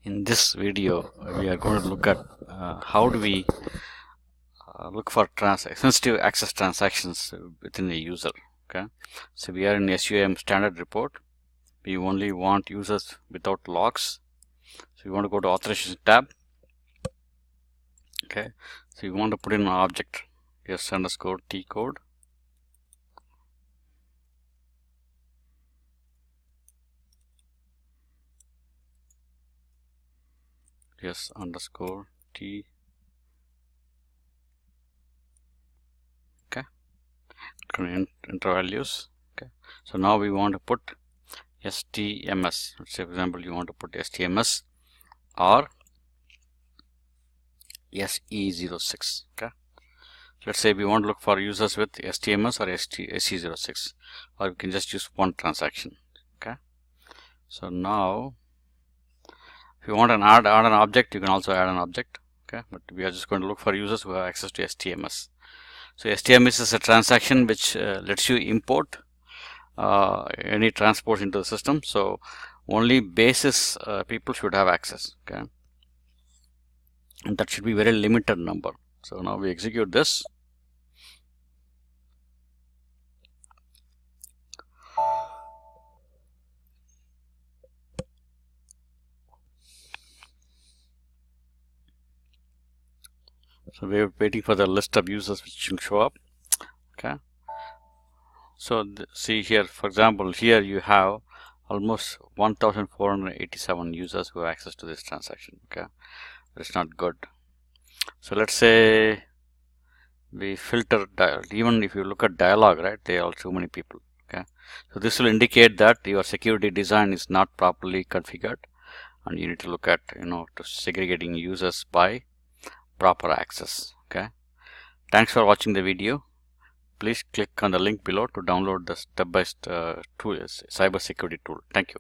In this video, we are going to look at how do we look for sensitive access transactions within a user. Okay, so we are in SUM standard report. We only want users without logs. So we want to go to authorization tab. Okay, so we want to put in an object s_t code. s_t. Okay, enter values. Okay, so now we want to put STMS. Let's say, for example, you want to put STMS or SE06. Okay, let's say we want to look for users with STMS or SE06, or we can just use one transaction. Okay, so now if you want to add an object, you can also add an object. Okay, but we are just going to look for users who have access to STMS. So STMS is a transaction which lets you import any transport into the system. So only basis people should have access. Okay, and that should be very limited number. So now we execute this. So we're waiting for the list of users which will show up. Okay, so see here, for example, here you have almost 1487 users who have access to this transaction. Okay, that's not good. So let's say we filter even if you look at dialog, right, there are too many people. Okay, so this will indicate that your security design is not properly configured, and you need to look at to segregating users by proper access. Okay, thanks for watching the video. Please click on the link below to download the step-by-step tool, cybersecurity tool. Thank you.